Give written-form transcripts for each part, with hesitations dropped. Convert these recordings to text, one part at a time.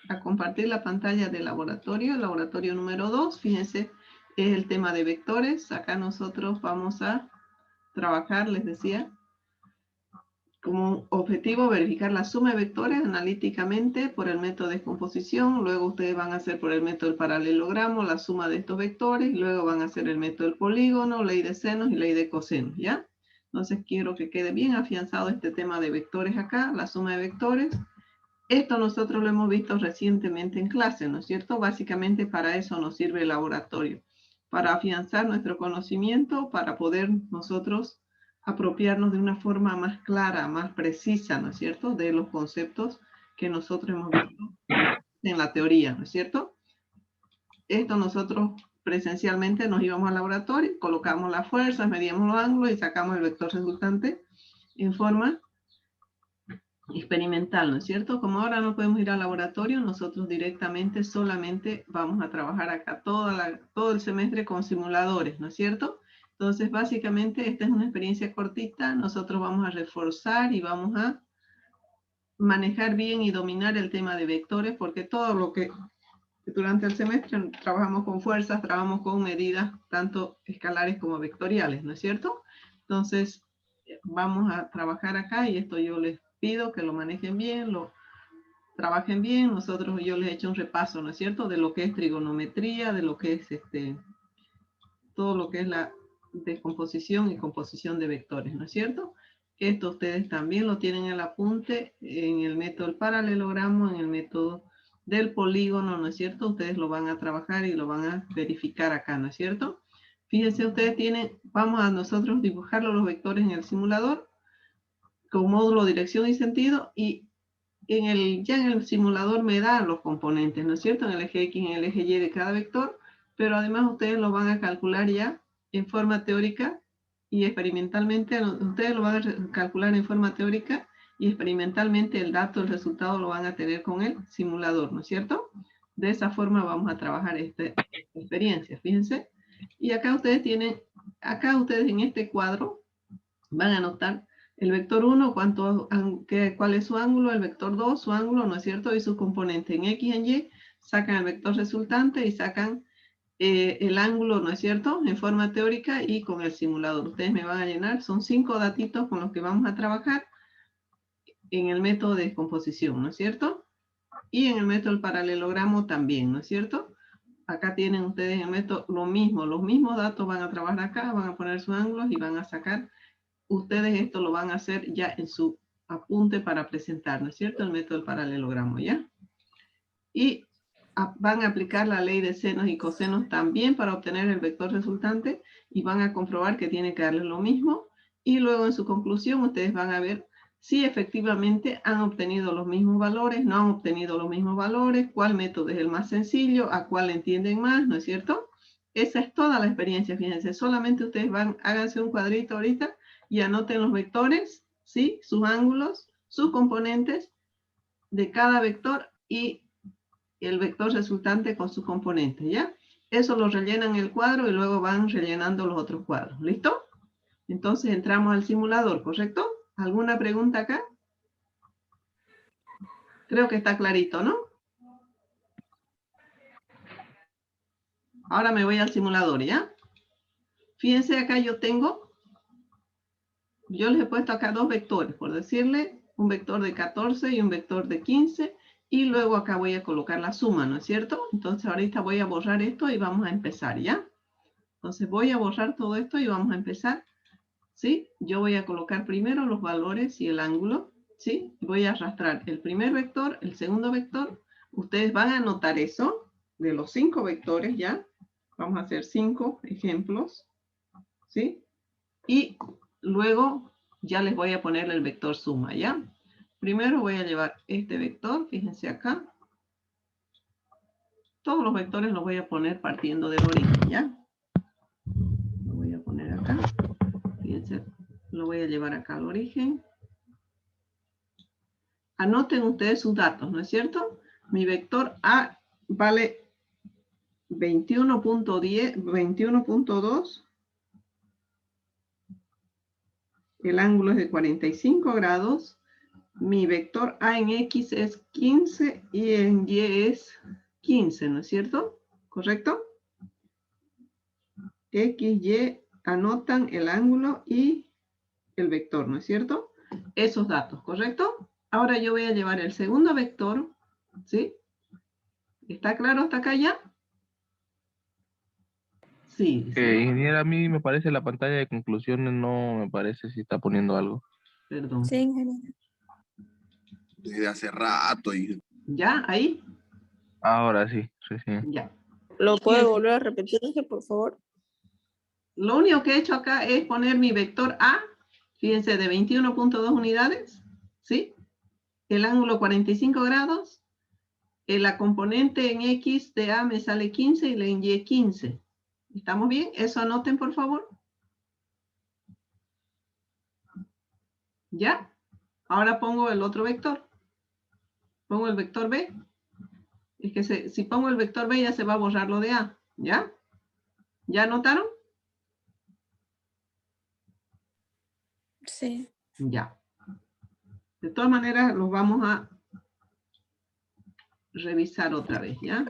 a compartir la pantalla del laboratorio, el laboratorio número 2, fíjense, es el tema de vectores. Acá nosotros vamos a trabajar, les decía, como objetivo verificar la suma de vectores analíticamente por el método de descomposición. Luego ustedes van a hacer por el método del paralelogramo la suma de estos vectores. Y luego van a hacer el método del polígono, ley de senos y ley de cosenos, ¿ya? Entonces quiero que quede bien afianzado este tema de vectores acá, la suma de vectores. Esto nosotros lo hemos visto recientemente en clase, ¿no es cierto? Básicamente para eso nos sirve el laboratorio, para afianzar nuestro conocimiento, para poder nosotros apropiarnos de una forma más clara, más precisa, ¿no es cierto?, de los conceptos que nosotros hemos visto en la teoría, ¿no es cierto? Esto nosotros presencialmente nos íbamos al laboratorio, colocamos las fuerzas, medíamos los ángulos y sacamos el vector resultante en forma experimental, ¿no es cierto? Como ahora no podemos ir al laboratorio, nosotros directamente solamente vamos a trabajar acá todo el semestre con simuladores, ¿no es cierto? Entonces, básicamente, esta es una experiencia cortita. Nosotros vamos a reforzar y vamos a manejar bien y dominar el tema de vectores, porque todo lo que durante el semestre trabajamos con fuerzas, trabajamos con medidas tanto escalares como vectoriales, ¿no es cierto? Entonces, vamos a trabajar acá y esto yo les pido que lo manejen bien, lo trabajen bien. Yo les he hecho un repaso, ¿no es cierto?, de lo que es trigonometría, de lo que es todo lo que es la descomposición y composición de vectores, ¿no es cierto? Esto ustedes también lo tienen en el apunte, en el método del paralelogramo, en el método del polígono, ¿no es cierto? Ustedes lo van a trabajar y lo van a verificar acá, ¿no es cierto? Fíjense, ustedes vamos a nosotros dibujarlo los vectores en el simulador, con módulo, dirección y sentido, y ya en el simulador me da los componentes, ¿no es cierto?, en el eje X, en el eje Y de cada vector, pero además ustedes lo van a calcular ya en forma teórica y experimentalmente. Ustedes lo van a calcular en forma teórica y experimentalmente el resultado lo van a tener con el simulador, ¿no es cierto? De esa forma vamos a trabajar esta experiencia, fíjense. Y acá ustedes en este cuadro van a anotar el vector 1, cuál es su ángulo, el vector 2, su ángulo, ¿no es cierto?, y su componente. En X y en Y sacan el vector resultante y sacan el ángulo, ¿no es cierto?, en forma teórica y con el simulador. Ustedes me van a llenar, son 5 datitos con los que vamos a trabajar en el método de descomposición, ¿no es cierto? Y en el método del paralelogramo también, ¿no es cierto? Acá tienen ustedes en el método lo mismo, los mismos datos van a trabajar acá, van a poner sus ángulos y van a sacar. Ustedes esto lo van a hacer ya en su apunte para presentar, ¿no es cierto?, el método del paralelogramo, ¿ya? Y van a aplicar la ley de senos y cosenos también para obtener el vector resultante y van a comprobar que tiene que darles lo mismo. Y luego en su conclusión ustedes van a ver si efectivamente han obtenido los mismos valores, no han obtenido los mismos valores, cuál método es el más sencillo, a cuál entienden más, ¿no es cierto? Esa es toda la experiencia, fíjense. Solamente ustedes háganse un cuadrito ahorita y anoten los vectores, ¿sí?, sus ángulos, sus componentes de cada vector y el vector resultante con sus componentes, ¿ya? Eso lo rellenan el cuadro y luego van rellenando los otros cuadros, ¿listo? Entonces entramos al simulador, ¿correcto? ¿Alguna pregunta acá? Creo que está clarito, ¿no? Ahora me voy al simulador, ¿ya? Fíjense acá yo les he puesto acá dos vectores, por decirle, un vector de 14 y un vector de 15, y luego acá voy a colocar la suma, ¿no es cierto? Entonces ahorita voy a borrar esto y vamos a empezar, ¿ya? Entonces voy a borrar todo esto y vamos a empezar, ¿sí? Yo voy a colocar primero los valores y el ángulo, ¿sí? Voy a arrastrar el primer vector, el segundo vector. Ustedes van a anotar eso de los 5 vectores, ¿ya? Vamos a hacer 5 ejemplos, ¿sí? Y luego ya les voy a poner el vector suma, ¿ya? Primero voy a llevar este vector, fíjense acá. Todos los vectores los voy a poner partiendo del origen, ¿ya? Lo voy a poner acá. Fíjense, lo voy a llevar acá al origen. Anoten ustedes sus datos, ¿no es cierto? Mi vector A vale 21.10, 21.2. El ángulo es de 45 grados. Mi vector A en X es 15 y en Y es 15, ¿no es cierto? ¿Correcto? X, Y anotan el ángulo y el vector, ¿no es cierto? Esos datos, ¿correcto? Ahora yo voy a llevar el segundo vector, ¿sí? ¿Está claro hasta acá ya? Sí, dice, ¿no? Ingeniera, a mí me parece la pantalla de conclusiones, no me parece si está poniendo algo. Perdón. Sí, ingeniero. Desde hace rato. ¿Ya? ¿Ahí? Ahora sí, sí, sí. Ya. ¿Lo puede Fíjense, volver a repetir, por favor? lo único que he hecho acá es poner mi vector A, fíjense, de 21.2 unidades, ¿sí? El ángulo 45 grados, la componente en X de A me sale 15 y la en Y 15. ¿Estamos bien? Eso anoten, por favor. ¿Ya? Ahora pongo el otro vector. Pongo el vector B. Es que si pongo el vector B ya se va a borrar lo de A. ¿Ya? ¿Ya anotaron? Sí. Ya. De todas maneras, los vamos a revisar otra vez, ¿ya?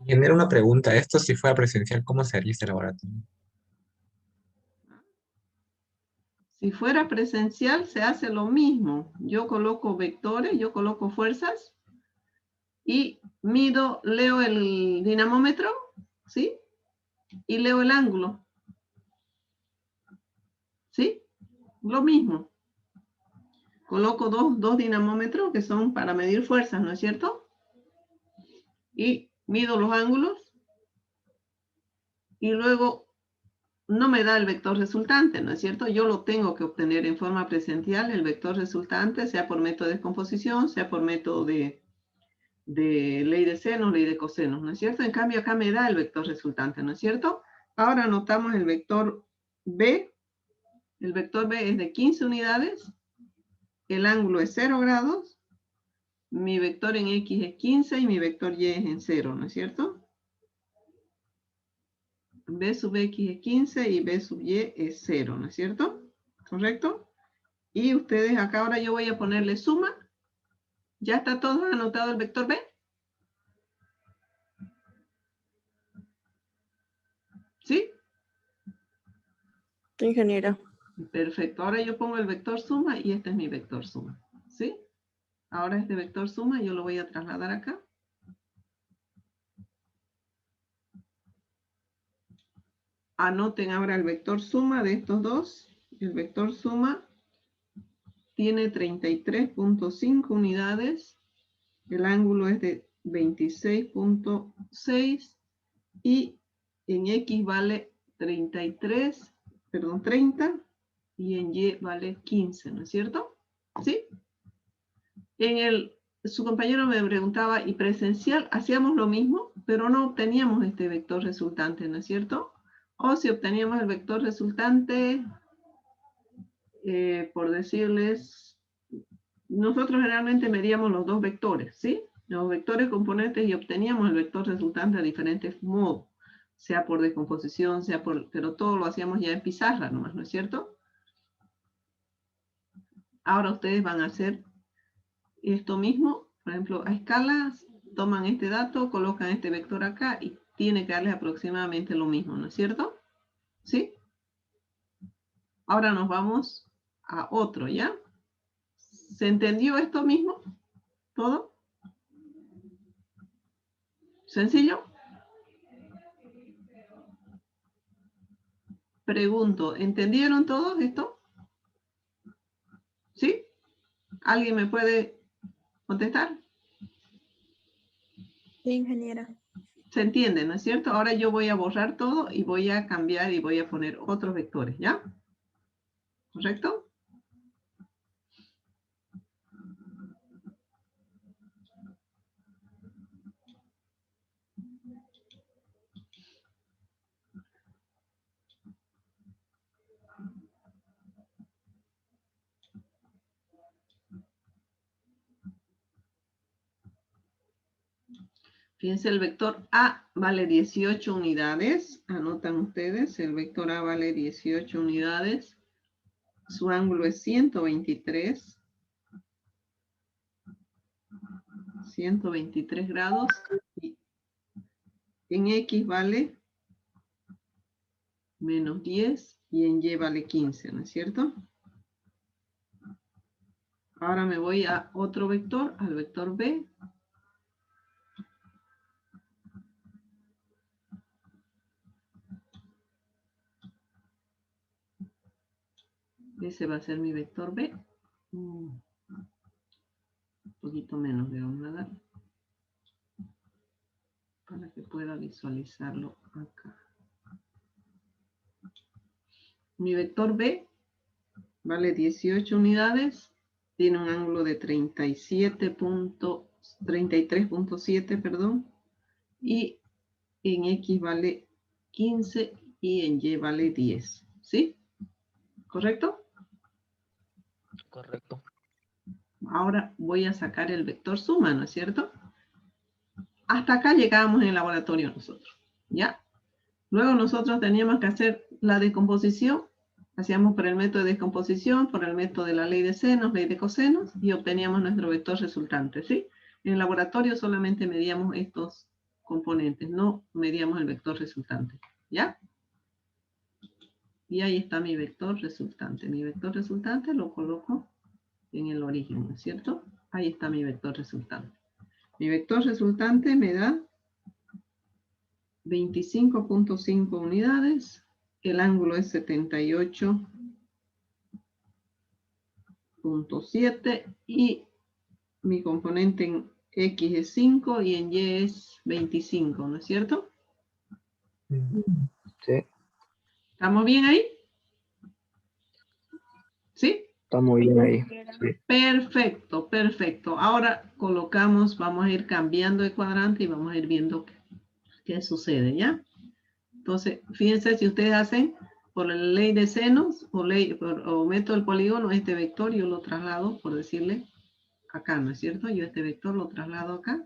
Genera una pregunta. Esto si fuera presencial, ¿cómo sería este laboratorio? Si fuera presencial, se hace lo mismo. Yo coloco vectores, yo coloco fuerzas y mido, leo el dinamómetro, ¿sí? Y leo el ángulo, ¿sí? Lo mismo. Coloco dos dinamómetros que son para medir fuerzas, ¿no es cierto? Y mido los ángulos y luego no me da el vector resultante, ¿no es cierto? Yo lo tengo que obtener en forma presencial, el vector resultante, sea por método de descomposición, sea por método de ley de senos, ley de cosenos, ¿no es cierto? En cambio, acá me da el vector resultante, ¿no es cierto? Ahora anotamos el vector B. El vector B es de 15 unidades. El ángulo es 0 grados. Mi vector en X es 15 y mi vector Y es en 0, ¿no es cierto? B sub X es 15 y B sub Y es 0, ¿no es cierto? ¿Correcto? Y ustedes acá ahora yo voy a ponerle suma. ¿Ya está todo anotado el vector B? ¿Sí? Ingeniera. Perfecto. Ahora yo pongo el vector suma y este es mi vector suma. ¿Sí? Ahora este vector suma yo lo voy a trasladar acá. Anoten ahora el vector suma de estos dos. El vector suma tiene 33.5 unidades. El ángulo es de 26.6 y en X vale 30 y en Y vale 15, ¿no es cierto? ¿Sí? Su compañero me preguntaba, ¿y presencial? Hacíamos lo mismo, pero no obteníamos este vector resultante, ¿no es cierto? O si obteníamos el vector resultante, por decirles, nosotros generalmente medíamos los dos vectores, ¿sí? Los vectores componentes y obteníamos el vector resultante de diferentes modos, sea por descomposición, pero todo lo hacíamos ya en pizarra nomás, ¿no es cierto? Ahora ustedes van a hacer esto mismo, por ejemplo, a escalas, toman este dato, colocan este vector acá y tiene que darles aproximadamente lo mismo, ¿no es cierto? ¿Sí? Ahora nos vamos a otro, ¿ya? ¿Se entendió esto mismo? ¿Todo? ¿Sencillo? Pregunto, ¿entendieron todos esto? ¿Sí? ¿Alguien me puede contestar? Sí, ingeniera. ¿Se entiende, no es cierto? Ahora yo voy a borrar todo y voy a cambiar y voy a poner otros vectores, ¿ya? ¿Correcto? Fíjense, el vector A vale 18 unidades. anotan ustedes, el vector A vale 18 unidades, su ángulo es 123 grados, y en X vale menos 10 y en Y vale 15, ¿no es cierto? Ahora me voy a otro vector, al vector B. Ese va a ser mi vector B. Un poquito menos le vamos a dar para que pueda visualizarlo acá. Mi vector B vale 18 unidades, tiene un ángulo de 33.7, perdón, y en X vale 15 y en Y vale 10, ¿sí? ¿Correcto? Correcto. Ahora voy a sacar el vector suma, ¿no es cierto? Hasta acá llegábamos en el laboratorio nosotros, ¿ya? Luego nosotros teníamos que hacer la descomposición. Hacíamos por el método de descomposición, por el método de la ley de senos, ley de cosenos, y obteníamos nuestro vector resultante, ¿sí? En el laboratorio solamente medíamos estos componentes, no medíamos el vector resultante, ¿ya? Y ahí está mi vector resultante. Mi vector resultante lo coloco en el origen, ¿no es cierto? Ahí está mi vector resultante. Mi vector resultante me da 25.5 unidades. El ángulo es 78.7 y mi componente en X es 5 y en Y es 25, ¿no es cierto? Sí, ¿Estamos bien ahí? ¿Sí? está muy bien ahí. Sí. Perfecto, perfecto. Ahora colocamos, vamos a ir cambiando de cuadrante y vamos a ir viendo qué sucede, ¿ya? Entonces, fíjense, si ustedes hacen por la ley de senos o método del polígono, este vector yo lo traslado, por decirle, acá, ¿no es cierto? Yo este vector lo traslado acá.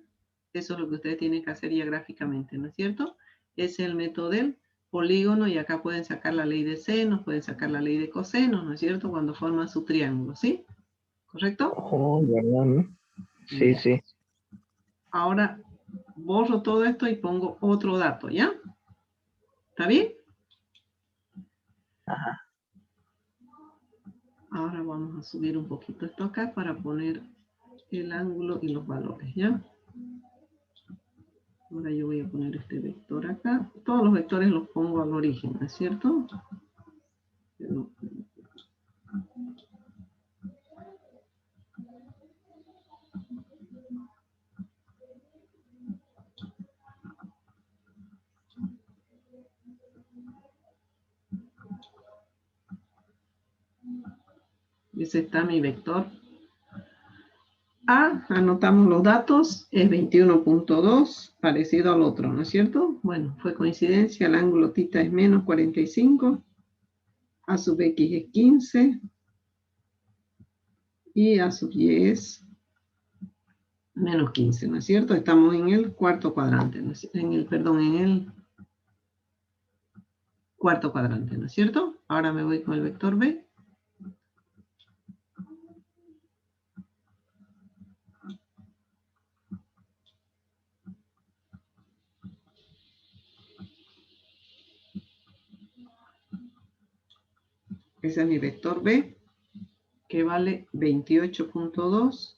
Eso es lo que ustedes tienen que hacer ya gráficamente, ¿no es cierto? Es el método del polígono y acá pueden sacar la ley de senos, pueden sacar la ley de cosenos, ¿no es cierto? Cuando forman su triángulo, ¿sí? ¿Correcto? Oh, ¿verdad, no? Sí, Ya. sí. Ahora borro todo esto y pongo otro dato, ¿ya? ¿Está bien? Ajá. Ahora vamos a subir un poquito esto acá para poner el ángulo y los valores, ¿ya? Ahora yo voy a poner este vector acá. Todos los vectores los pongo al origen, ¿no es cierto? Ese está mi vector A. Anotamos los datos. Es 21.2, parecido al otro, ¿no es cierto? Bueno, fue coincidencia. El ángulo θ es menos 45. A sub X es 15. Y A sub Y es menos 15, ¿no es cierto? Estamos en el cuarto cuadrante, ¿no es cierto? En el cuarto cuadrante, ¿no es cierto? Ahora me voy con el vector B. Ese es mi vector B, que vale 28.2.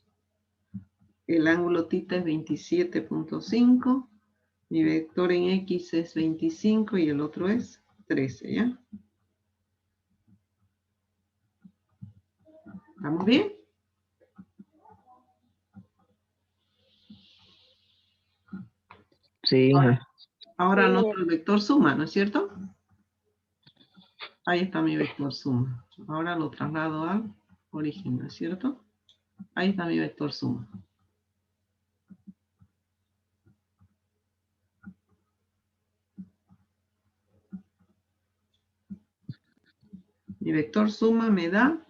El ángulo θ es 27.5. Mi vector en X es 25 y el otro es 13, ¿ya? ¿Estamos bien? Sí. Ahora Sí. anoto el vector suma, ¿no es cierto? Ahí está mi vector suma. Ahora lo traslado al origen, ¿no es cierto? Ahí está mi vector suma. Mi vector suma me da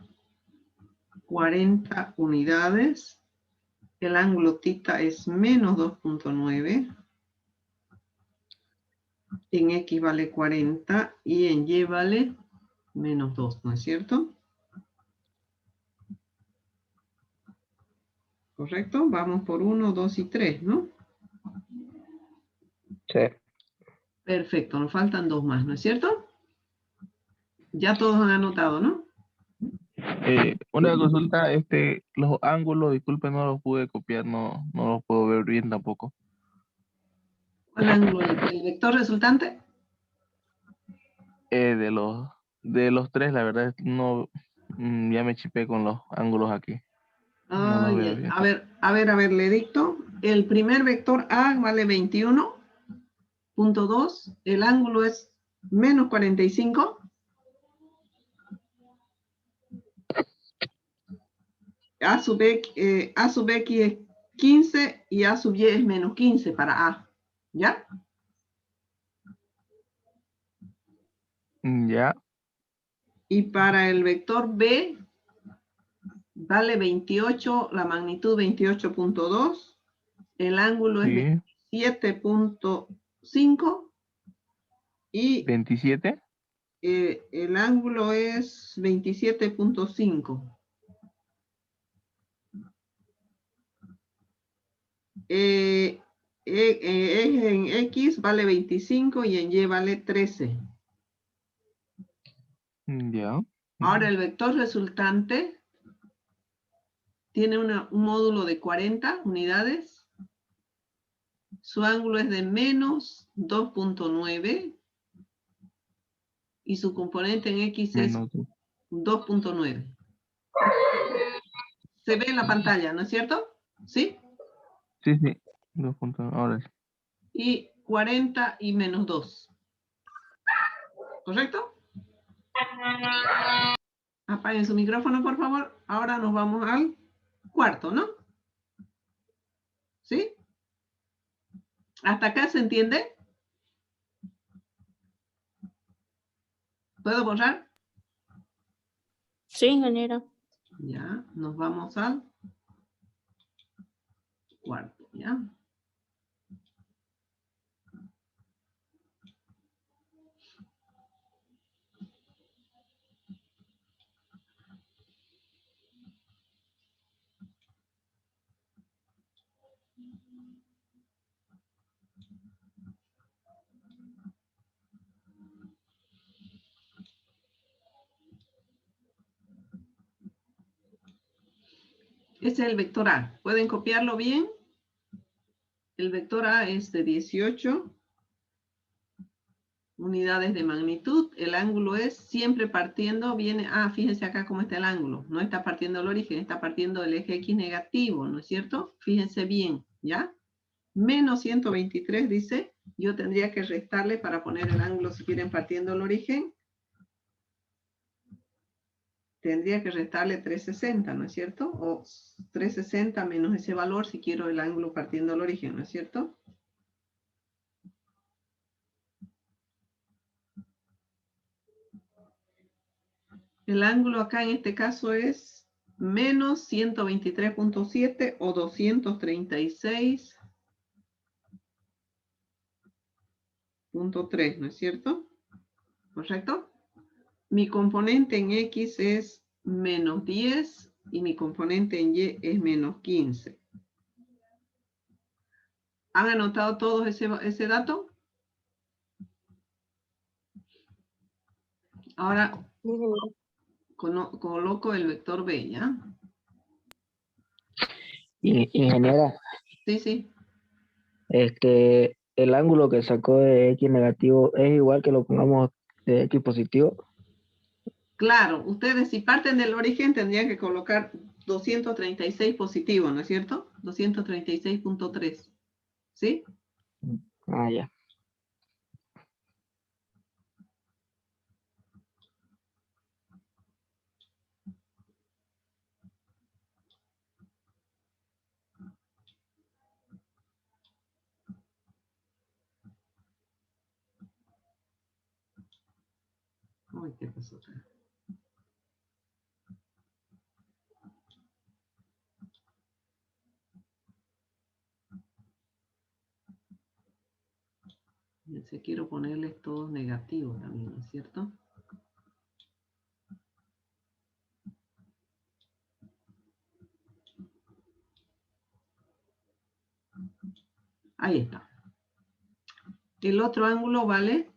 40 unidades. El ángulo θ es menos 2.9. En X vale 40 y en Y vale menos 2, ¿no es cierto? ¿Correcto? Vamos por 1, 2 y 3, ¿no? Sí. Perfecto, nos faltan 2 más, ¿no es cierto? Ya todos han anotado, ¿no? Una consulta, los ángulos, disculpe, no los pude copiar, no los puedo ver bien tampoco. ¿Cuál ángulo? ¿El vector resultante? De los tres, la verdad, no, ya me chipé con los ángulos aquí. No los veo bien. A ver, le dicto. El primer vector A vale 21.2. El ángulo es menos 45. A sub X es 15 y A sub Y es menos 15 para A. ¿Ya? Ya, Y para el vector B vale 28, la magnitud 28.2. El ángulo es sí. 27.5 y 27. el ángulo es 27.5. En X vale 25 y en Y vale 13. Ya. Ahora el vector resultante tiene un módulo de 40 unidades. Su ángulo es de menos 2.9 y su componente en X es Menos 2. 2.9. Se ve en la pantalla, ¿no es cierto? ¿Sí? Sí, sí. 2 puntos. Ahora sí. Y 40 y menos 2. ¿Correcto? Apaguen su micrófono, por favor. Ahora nos vamos al cuarto, ¿no? ¿Sí? ¿Hasta acá se entiende? ¿Puedo borrar? Sí, ingeniera. Ya, nos vamos al cuarto, ¿ya? Este es el vector A. ¿Pueden copiarlo bien? El vector A es de 18 unidades de magnitud. El ángulo es siempre partiendo, fíjense acá cómo está el ángulo. No está partiendo el origen, está partiendo del eje X negativo, ¿no es cierto? Fíjense bien, ¿ya? Menos 123 dice, yo tendría que restarle para poner el ángulo si quieren partiendo el origen. Tendría que restarle 360, ¿no es cierto? O 360 menos ese valor si quiero el ángulo partiendo el origen, ¿no es cierto? El ángulo acá en este caso es menos 123.7 o 236.3, ¿no es cierto? ¿Correcto? Mi componente en X es menos 10 y mi componente en Y es menos 15. ¿Han anotado todos ese dato? Ahora coloco el vector B, ¿ya? Ingeniera, Sí, sí. el ángulo que sacó de X negativo es igual que lo pongamos de X positivo. Claro, ustedes si parten del origen tendrían que colocar 236 positivo, ¿no es cierto? 236.3, ¿sí? Ah, ya. Uy, ¿qué pasó acá? Fíjense, quiero ponerles todos negativos también, ¿no es cierto? Ahí está. El otro ángulo vale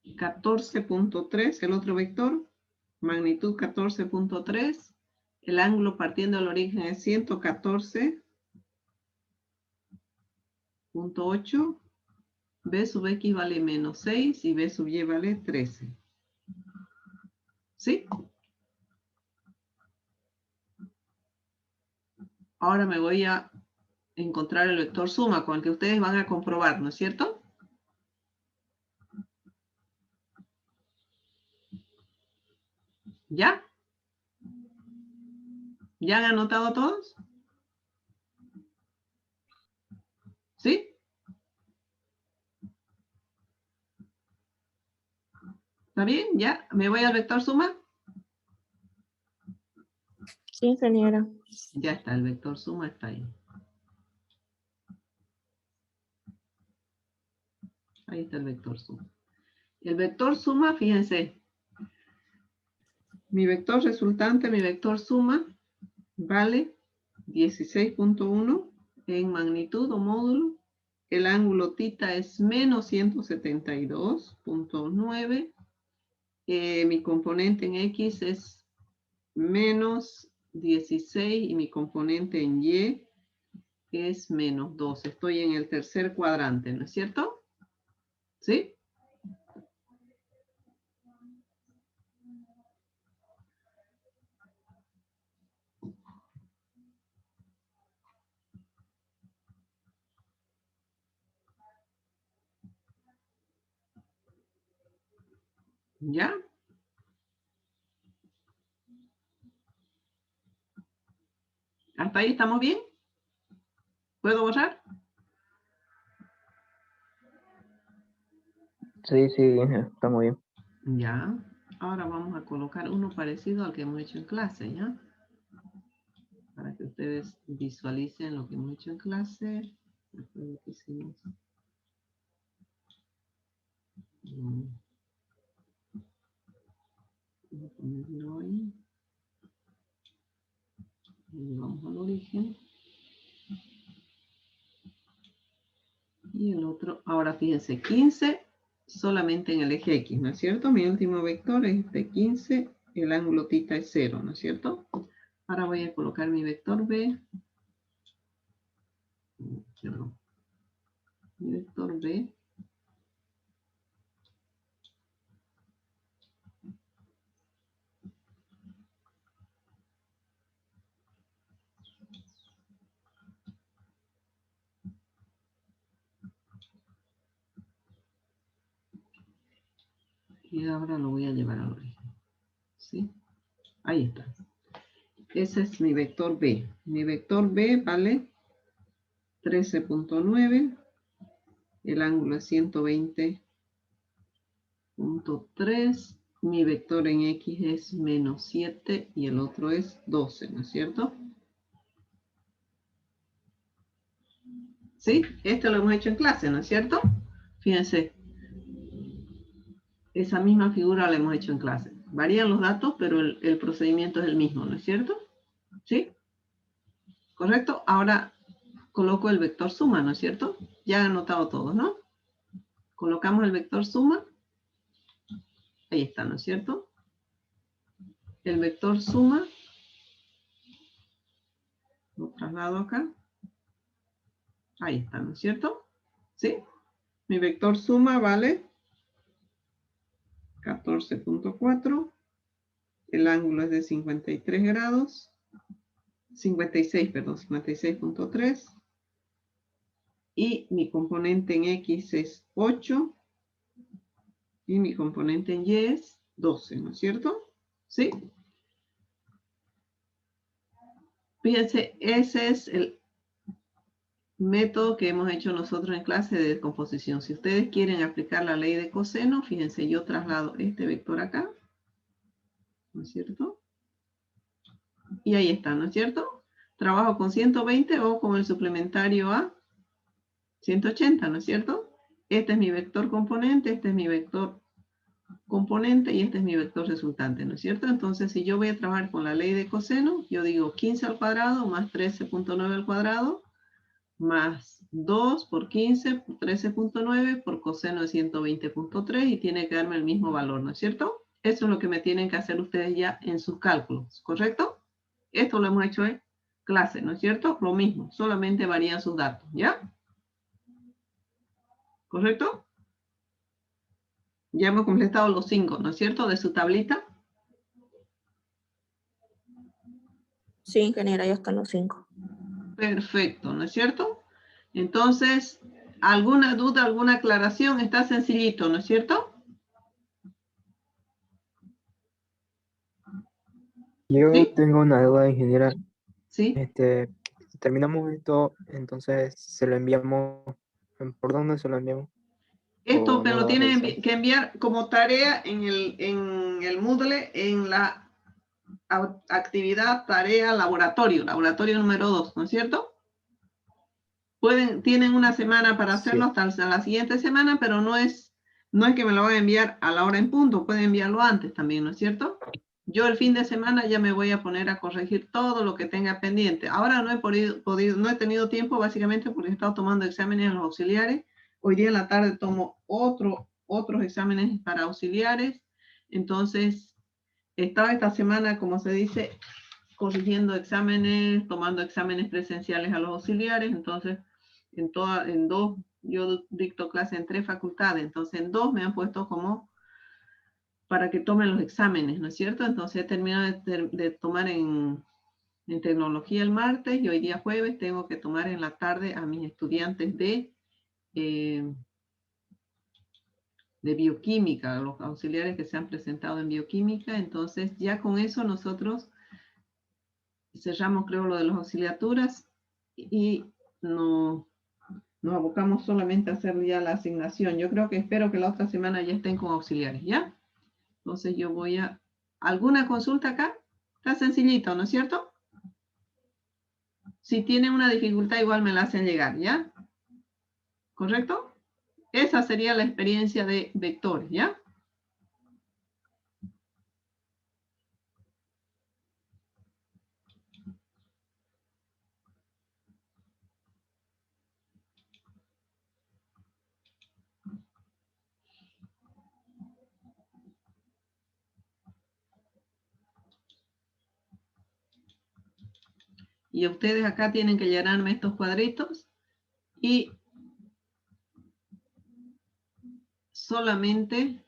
14.3, el otro vector, magnitud 14.3. El ángulo partiendo del origen es 114.8. B sub X vale menos 6 y B sub Y vale 13. ¿Sí? Ahora me voy a encontrar el vector suma con el que ustedes van a comprobar, ¿no es cierto? ¿Ya? ¿Ya han anotado todos? ¿Sí? ¿Está bien? ¿Ya? ¿Me voy al vector suma? Sí, ingeniera. Ya está, el vector suma está ahí. Ahí está el vector suma. El vector suma, fíjense, mi vector resultante, mi vector suma, vale 16.1 en magnitud o módulo. El ángulo θ es menos 172.9. Mi componente en X es menos 16 y mi componente en Y es menos 2. Estoy en el tercer cuadrante, ¿no es cierto? ¿Sí? ¿Ya? ¿Hasta ahí estamos bien? ¿Puedo borrar? Sí, sí, está muy bien. Ya. Ahora vamos a colocar uno parecido al que hemos hecho en clase, ¿ya? Para que ustedes visualicen lo que hemos hecho en clase. Recuerden que hicimos. Voy a ponerlo ahí. Y vamos al origen. Y el otro, ahora fíjense, 15 solamente en el eje X, ¿no es cierto? Mi último vector es de 15, el ángulo θ es 0, ¿no es cierto? Ahora voy a colocar mi vector B. Perdón. Mi vector B. Y ahora lo voy a llevar al origen. ¿Sí? Ahí está. Ese es mi vector B. Mi vector B vale 13.9. El ángulo es 120.3. Mi vector en X es menos 7 y el otro es 12, ¿no es cierto? ¿Sí? Esto lo hemos hecho en clase, ¿no es cierto? Fíjense. Esa misma figura la hemos hecho en clase. Varían los datos, pero el procedimiento es el mismo, ¿no es cierto? ¿Sí? ¿Correcto? Ahora coloco el vector suma, ¿no es cierto? Ya han anotado todos, ¿no? Colocamos el vector suma. Ahí está, ¿no es cierto? El vector suma. Lo traslado acá. Ahí está, ¿no es cierto? ¿Sí? Mi vector suma vale 14.4. El ángulo es de 53 grados. 56, perdón, 56.3. Y mi componente en X es 8. Y mi componente en Y es 12, ¿no es cierto? ¿Sí? Fíjense, ese es el método que hemos hecho nosotros en clase de descomposición. Si ustedes quieren aplicar la ley de coseno, fíjense, yo traslado este vector acá, ¿no es cierto? Y ahí está, ¿no es cierto? Trabajo con 120 o con el suplementario a 180, ¿no es cierto? Este es mi vector componente, este es mi vector componente y este es mi vector resultante, ¿no es cierto? Entonces, si yo voy a trabajar con la ley de coseno, yo digo 15 al cuadrado más 13.9 al cuadrado más 2 por 15 por 13.9 por coseno de 120.3 y tiene que darme el mismo valor, ¿no es cierto? Eso es lo que me tienen que hacer ustedes ya en sus cálculos, ¿correcto? Esto lo hemos hecho en clase, ¿no es cierto? Lo mismo, solamente varían sus datos, ¿ya? ¿Correcto? Ya hemos completado los 5, ¿no es cierto? De su tablita. Sí, ingeniera, ya están los 5. Perfecto, ¿no es cierto? Entonces, ¿alguna duda, alguna aclaración? Está sencillito, ¿no es cierto? Yo ¿Sí? tengo una duda, ingeniera. ¿Sí? Terminamos esto, entonces se lo enviamos. ¿Por dónde se lo enviamos? Esto ¿O me no lo lo va a tienen revisar? que enviar como tarea en el Moodle, en la actividad, tarea, laboratorio número 2, ¿no es cierto? Tienen una semana para Sí. hacerlo hasta la siguiente semana, pero no es que me lo van a enviar a la hora en punto, pueden enviarlo antes también, ¿no es cierto? Yo el fin de semana ya me voy a poner a corregir todo lo que tenga pendiente. Ahora no he tenido tiempo básicamente porque he estado tomando exámenes en los auxiliares. Hoy día en la tarde tomo otros exámenes para auxiliares. Entonces, estaba esta semana, como se dice, corrigiendo exámenes, tomando exámenes presenciales a los auxiliares. Entonces, en dos, yo dicto clase en 3 facultades. Entonces, en 2 me han puesto como para que tomen los exámenes, ¿no es cierto? Entonces, he terminado de tomar en tecnología el martes y hoy día jueves tengo que tomar en la tarde a mis estudiantes de bioquímica, los auxiliares que se han presentado en bioquímica. Entonces, ya con eso nosotros cerramos, creo, lo de las auxiliaturas y nos abocamos solamente a hacer ya la asignación. Yo creo que espero que la otra semana ya estén con auxiliares, ¿ya? Entonces yo voy a... ¿Alguna consulta acá? Está sencillito, ¿no es cierto? Si tienen una dificultad, igual me la hacen llegar, ¿ya? ¿Correcto? Esa sería la experiencia de vectores, ¿ya? Y ustedes acá tienen que llenarme estos cuadritos y solamente